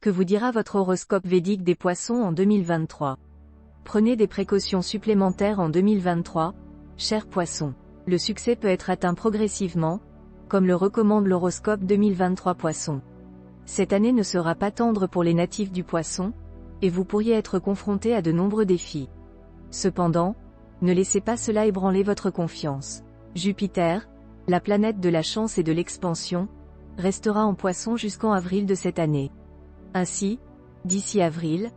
Que vous dira votre horoscope védique des Poissons en 2023? Prenez des précautions supplémentaires en 2023, chers Poissons. Le succès peut être atteint progressivement, comme le recommande l'horoscope 2023 Poissons. Cette année ne sera pas tendre pour les natifs du Poisson, et vous pourriez être confrontés à de nombreux défis. Cependant, ne laissez pas cela ébranler votre confiance. Jupiter, la planète de la chance et de l'expansion, restera en Poisson jusqu'en avril de cette année. Ainsi, d'ici avril,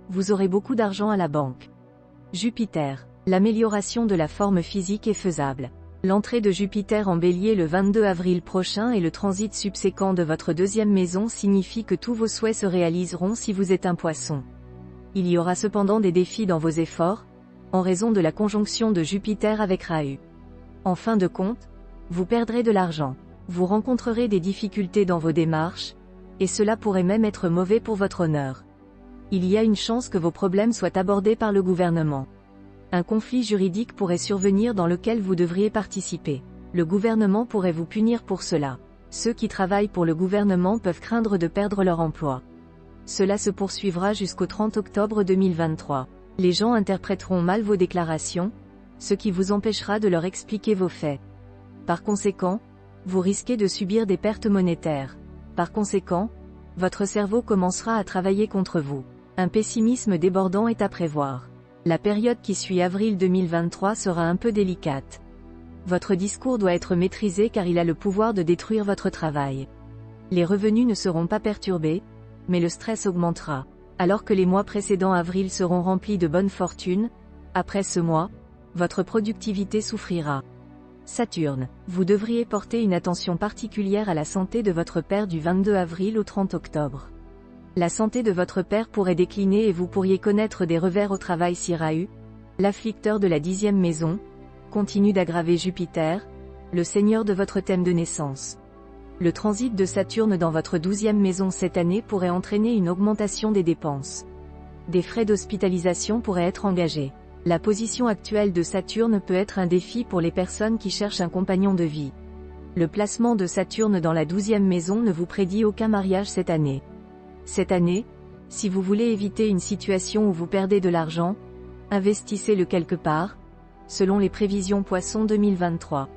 vous aurez beaucoup d'argent à la banque. Jupiter, l'amélioration de la forme physique est faisable. L'entrée de Jupiter en Bélier le 22 avril prochain et le transit subséquent de votre deuxième maison signifie que tous vos souhaits se réaliseront si vous êtes un Poisson. Il y aura cependant des défis dans vos efforts, en raison de la conjonction de Jupiter avec Rahu. En fin de compte, vous perdrez de l'argent. Vous rencontrerez des difficultés dans vos démarches, et cela pourrait même être mauvais pour votre honneur. Il y a une chance que vos problèmes soient abordés par le gouvernement. Un conflit juridique pourrait survenir dans lequel vous devriez participer. Le gouvernement pourrait vous punir pour cela. Ceux qui travaillent pour le gouvernement peuvent craindre de perdre leur emploi. Cela se poursuivra jusqu'au 30 octobre 2023. Les gens interpréteront mal vos déclarations, ce qui vous empêchera de leur expliquer vos faits. Par conséquent, vous risquez de subir des pertes monétaires. Par conséquent, votre cerveau commencera à travailler contre vous. Un pessimisme débordant est à prévoir. La période qui suit avril 2023 sera un peu délicate. Votre discours doit être maîtrisé car il a le pouvoir de détruire votre travail. Les revenus ne seront pas perturbés, mais le stress augmentera. Alors que les mois précédents avril seront remplis de bonne fortune, après ce mois, votre productivité souffrira. Saturne, vous devriez porter une attention particulière à la santé de votre père du 22 avril au 30 octobre. La santé de votre père pourrait décliner et vous pourriez connaître des revers au travail si Rahu, l'afflicteur de la 10e maison, continue d'aggraver Jupiter, le seigneur de votre thème de naissance. Le transit de Saturne dans votre 12e maison cette année pourrait entraîner une augmentation des dépenses. Des frais d'hospitalisation pourraient être engagés. La position actuelle de Saturne peut être un défi pour les personnes qui cherchent un compagnon de vie. Le placement de Saturne dans la 12e maison ne vous prédit aucun mariage cette année. Cette année, si vous voulez éviter une situation où vous perdez de l'argent, investissez-le quelque part, selon les prévisions Poisson 2023.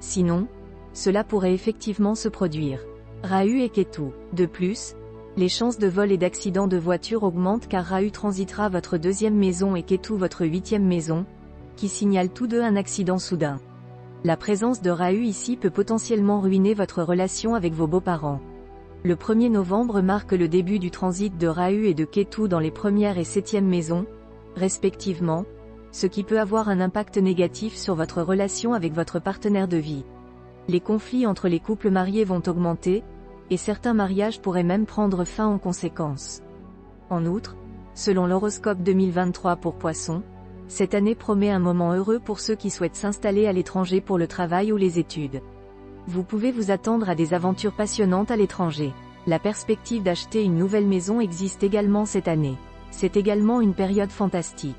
Sinon, cela pourrait effectivement se produire. Rahu et Ketu. De plus, les chances de vol et d'accident de voiture augmentent car Rahu transitera votre 2e maison et Ketu votre 8e maison, qui signalent tous deux un accident soudain. La présence de Rahu ici peut potentiellement ruiner votre relation avec vos beaux-parents. Le 1er novembre marque le début du transit de Rahu et de Ketu dans les 1re et 7e maisons, respectivement, ce qui peut avoir un impact négatif sur votre relation avec votre partenaire de vie. Les conflits entre les couples mariés vont augmenter, et certains mariages pourraient même prendre fin en conséquence. En outre, selon l'horoscope 2023 pour Poissons, cette année promet un moment heureux pour ceux qui souhaitent s'installer à l'étranger pour le travail ou les études. Vous pouvez vous attendre à des aventures passionnantes à l'étranger. La perspective d'acheter une nouvelle maison existe également cette année. C'est également une période fantastique.